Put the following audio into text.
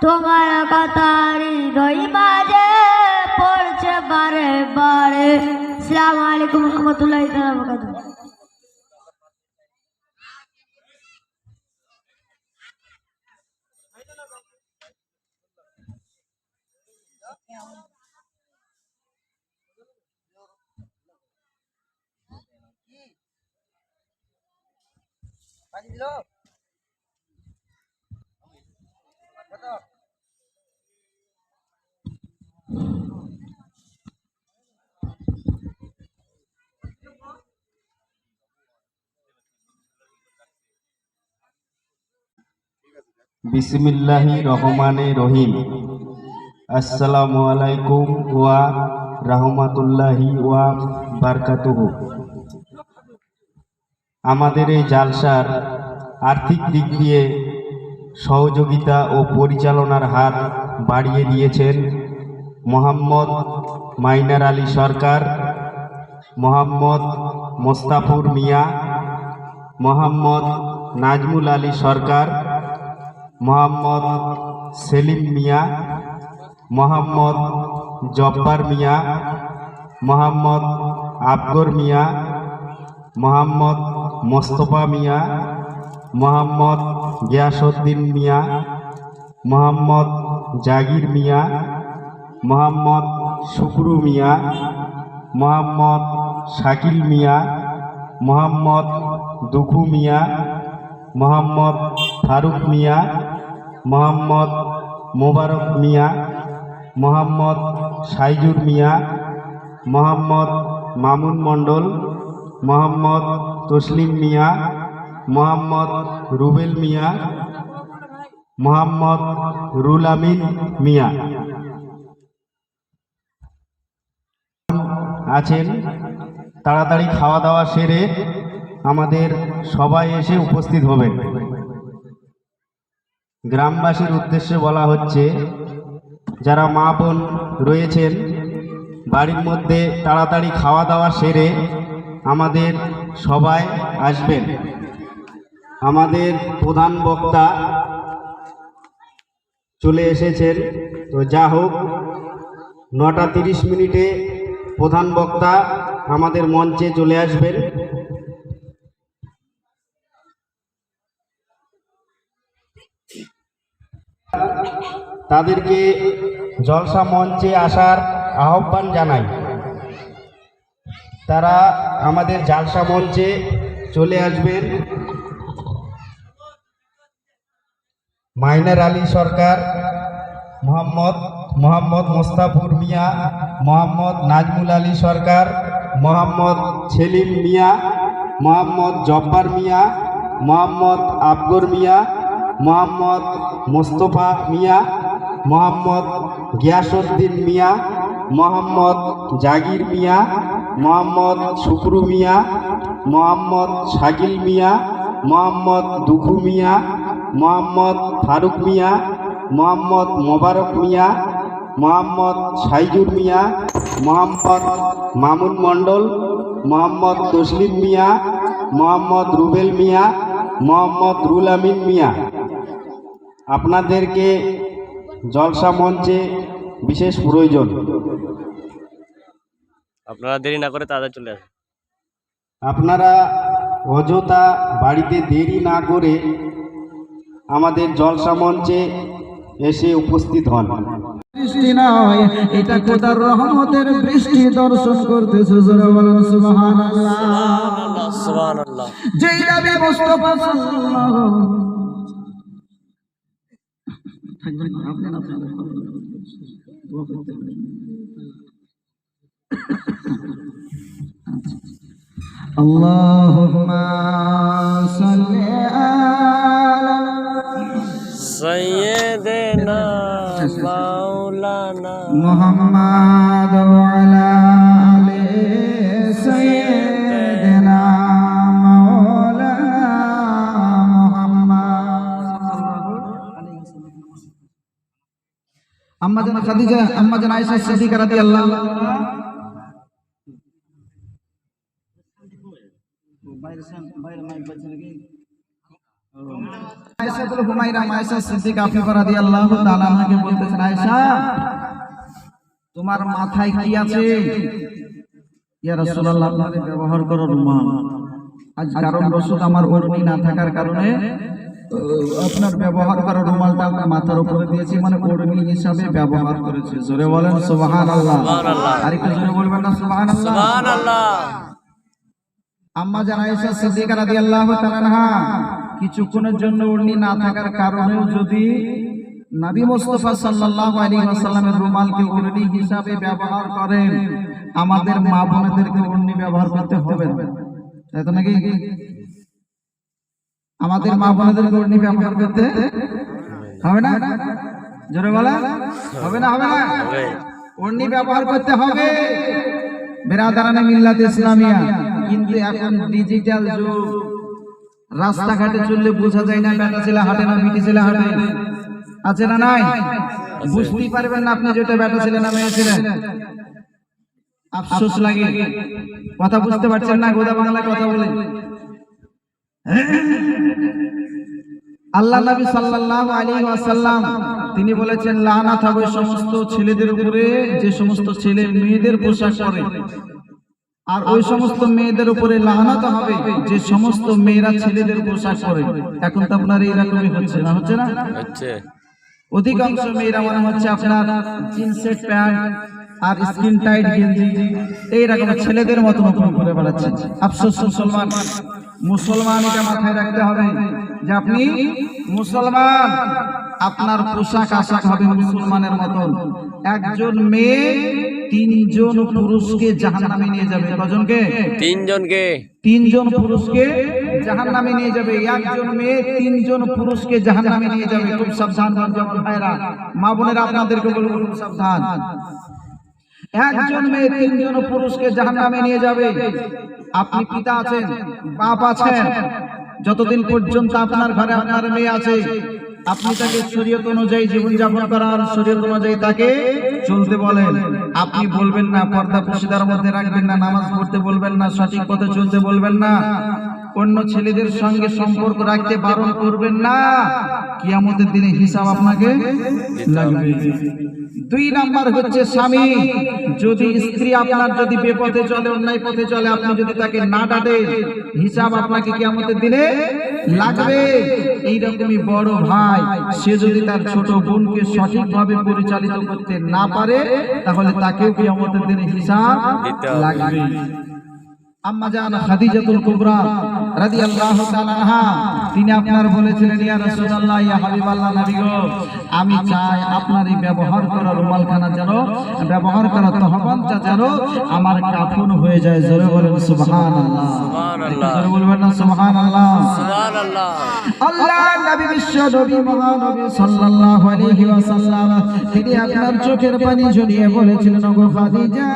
তোমার কথা হৃদয় মাঝে পড়ছে বারে বারে। আসসালামু আলাইকুম রহমতুল্লাহি তাআলা বারাকাতুহু। বিসমিল্লাহির রহমানির রহিম। আসসালামু আলাইকুম ওয়া রাহমাতুল্লাহি ওয়া বারাকাতুহু। আমাদের এই জালসার আর্থিক দিক দিয়ে সহযোগিতা ও পরিচালনার হাত বাড়িয়ে দিয়েছেন মোহাম্মদ মাইনার আলী সরকার, মোহাম্মদ মোস্তাফুর মিয়া, মোহাম্মদ নাজমুল আলী সরকার, মোহাম্মদ সেলিম মিয়া, মোহাম্মদ জব্বার মিয়া, মোহাম্মদ আফগর মিয়া, মোহাম্মদ মোস্তফা মিয়া, মোহাম্মদ গিয়াসউদ্দিন মিয়া, মোহাম্মদ জাগির মিয়া, মোহাম্মদ শুক্রু মিয়া, মোহাম্মদ শাকিল মিয়া, মোহাম্মদ দুখু মিয়া, মোহাম্মদ ফারুক মিয়া, মোহাম্মদ মোবারক মিয়া, মোহাম্মদ সাইজুর মিয়া, মোহাম্মদ মামুন মণ্ডল, মোহাম্মদ তসলিম মিয়া, মোহাম্মদ রুবেল মিয়া, মোহাম্মদ রুল আমিন মিয়া আছেন। তাড়াতাড়ি খাওয়া দাওয়া সেরে আমাদের সবাই এসে উপস্থিত হবেন। গ্রামবাসীর উদ্দেশ্যে বলা হচ্ছে, যারা মা বোন রয়েছেন বাড়ির মধ্যে তাড়াতাড়ি খাওয়া দাওয়া সেরে আমাদের সবাই আসবেন। আমাদের প্রধান বক্তা চলে এসেছেন, তো যা হোক 9টা 30 মিনিটে প্রধান বক্তা আমাদের মঞ্চে চলে আসবেন। তাদেরকে জলসা মঞ্চে আসার আহ্বান জানাই। তারা আমাদের জালসা মঞ্চে চলে আসবেন। মাইনার আলী সরকার, মোহাম্মদ মোস্তাফুর মিয়া, মোহাম্মদ নাজমুল আলী সরকার, মোহাম্মদ সেলিম মিয়া, মোহাম্মদ জব্বার মিয়া, মোহাম্মদ আফগর মিয়া, মোহাম্মদ মোস্তফা মিয়া, মোহাম্মদ গিয়াসউদ্দিন মিয়া, মোহাম্মদ জাগির মিয়া, মোহাম্মদ শুক্রু মিয়া, মোহাম্মদ শাকিল মিয়া, মোহাম্মদ দুখু মিয়া, মোহাম্মদ ফারুক মিয়া, মোহাম্মদ মোবারক মিয়া, মোহাম্মদ সাইজুর মিয়া, মোহাম্মদ মামুন মণ্ডল, মোহাম্মদ তসলিম মিয়া, মোহাম্মদ রুবেল মিয়া, মোহাম্মদ রুল আমিন মিয়া। আপনাদেরকে জলসা মঞ্চে বিশেষ প্রয়োজন। আপনারা দেরি না করে তাড়াতাড়ি চলে আসুন। আপনারা অযথা বাড়িতে দেরি না করে আমাদের জলসা মঞ্চে এসে উপস্থিত হন। বৃষ্টি নয়, এটা খোদার রহমতের বৃষ্টি দর্শন করতেছে। জোরে বলুন সুবহানাল্লাহ। সুবহানাল্লাহ। যেই নবী মুস্তাফা সাল্লাল্লাহু আল্লাহুম্মা সাল্লি আলা সাইয়্যিদিনা মাওলানা মুহাম্মাদ ওয়া আলা আলি সাইয়্যিদিনা মাওলানা মুহাম্মাদ। আম্মা জান খাদিজা, আম্মা জান আয়েশা সিদ্দিকা রাদিয়াল্লাহু আনহা বাইরে মাইক বাজছে নাকি? আয়েশাতুল হুমায়রা আয়েশা সিদ্দিকা আফিফা রাদিয়াল্লাহু তাআলা আনহাকে বলতেছেন, আয়েশা তোমার মাথায় কি আছে? ইয়া রাসূলুল্লাহ, আপনাদের ব্যবহার করা রুমাল। আজ কারণ বশত আমার ওড়নি না থাকার কারণে আপনার ব্যবহার করা রুমালটা আমার মাথার উপরে দিয়েছি, মানে ওড়নি হিসাবে ব্যবহার করেছি। জোরে বলেন সুবহানাল্লাহ। আর একটু জোরে বলবেন না সুবহানাল্লাহ। সুবহানাল্লাহ। আম্মা জান আয়েশা সিদ্দিকা রাদিয়াল্লাহু তাআলা আনহা কিছুক্ষণের জন্য ওড়নি না থাকার কারণেও যদি নবী মুস্তাফা সাল্লাল্লাহু আলাইহি ওয়াসাল্লামের রুমালকে ওড়নি হিসাবে ব্যবহার করেন, আমাদের মা বোনেদেরকে ওড়নি ব্যবহার করতে হবে না, তাই তো নাকি? আমাদের মা বোনেদেরকে ওড়নি ব্যবহার করতে হবে না? জোরে বলা হবে না? হবে না? ওড়নি ব্যবহার করতে হবে বেরাদারানে মিল্লাত ইসলামিয়া। কিন্তু এখন ডিজিটাল যুগ, রাস্তাঘাটে চললে বোঝা যায় না বেটা ছেলে হাঁটে না বিটি ছেলে হাঁটে, আছে না নাই? বুঝতেই পারবেন না আপনি যেটা বেটা ছেলে না মেয়ে ছেলে। আফসোস লাগে, কথা বুঝতে পারছেন না, গোদা বাংলা কথা বলে। আল্লাহ নবী সাল্লাল্লাহু আলাইহি ওয়াসাল্লাম তিনি বলেছেন, লানাত হবে সমস্ত ছেলেদের উপরে যে সমস্ত ছেলে মেয়েদের পোশাক পরে, আর ওই সমস্ত মেয়েদের উপরে লানাত হবে যে সমস্ত মেয়েরা ছেলেদের পোশাক পরে। এখন তো আপনার এইরকমই হচ্ছে না? হচ্ছে না? হচ্ছে। অধিকাংশ মেয়েরা মনে হচ্ছে আপনার জিন্সের প্যান্ট আর স্কিন টাইট গেঞ্জি এইরকম ছেলেদের মতো নতুন করে বেড়াচ্ছে। আফসোস মুসলমান এটা মাথায় রাখতে হবে যে আপনি মুসলমান, আপনার পোশাক আশাক হবে মুসলমানের মতন। একজন মেয়ে তিনজন পুরুষকে জাহান্নামে নিয়ে যাবে। কজনকে? তিনজনকে। তিনজন পুরুষকে জাহান্নামে নিয়ে যাবে। একজন মেয়ে তিনজন পুরুষকে জাহান্নামে নিয়ে যাবে। খুব সাবধান ভাইরা, মা বোনেরা, আপনাদেরকে বলবো খুব সাবধান। একজন মেয়ে তিনজন পুরুষকে জাহান্নামে নিয়ে যাবে। আপনি পিতা আছেন, বাপ আছেন, যতদিন পর্যন্ত আপনার ঘরে আপনার মেয়ে আছে, আপনি তাকে শরীয়ত অনুযায়ী জীবনযাপন করার, শরীয়ত অনুযায়ী তাকে চলতে বলেন। আপনি বলবেন না পর্দা পর্দার মধ্যে রাখবেন না, নামাজ পড়তে বলবেন না, সঠিক পথে চলতে বলবেন না, অন্য ছেলেদের সঙ্গে সম্পর্ক রাখতে বারণ করবেন না। কিয়ামতের দিনে হিসাব আপনাকে লাগবে। দুই নাম্বার হচ্ছে স্বামী, যদি স্ত্রী আপনার যদি বেপথে চলে, অন্যায় পথে চলে, আপনি যদি তাকে না ডাকেন, হিসাব আপনাকে কিয়ামতের দিনে লাগবে। এইরকমই বড় ভাই, সে যদি তার ছোট বোনকে সঠিকভাবে পরিচালিত করতে না পারে, তাহলে তাকেও কিয়ামতের দিনে হিসাব লাগবে। আম্মা জান খাদিজাতুল কুবরা রাদিয়াল্লাহু তাআলা আনহা তিনি আপনার বলেছিলেন, ইয়া রাসূলুল্লাহ, ইয়া হাবিবাল্লাহ, নবী গো, আমি চাই আপনার এই ব্যবহার করা রুমালখানা যেন, ব্যবহার করা তহবানটা যেন আমার কাফন হয়ে যায়। জোরে বলেন সুবহানাল্লাহ। সুবহানাল্লাহ। জোরে বলবেন না সুবহানাল্লাহ। সুবহানাল্লাহ। আল্লাহ নবী, বিশ্ব নবী, মহানবী সাল্লাল্লাহু আলাইহি ওয়াসাল্লাম তিনি আপনার চোখের পানি ঝরিয়ে বলেছিলেন, ওগো খাদিজা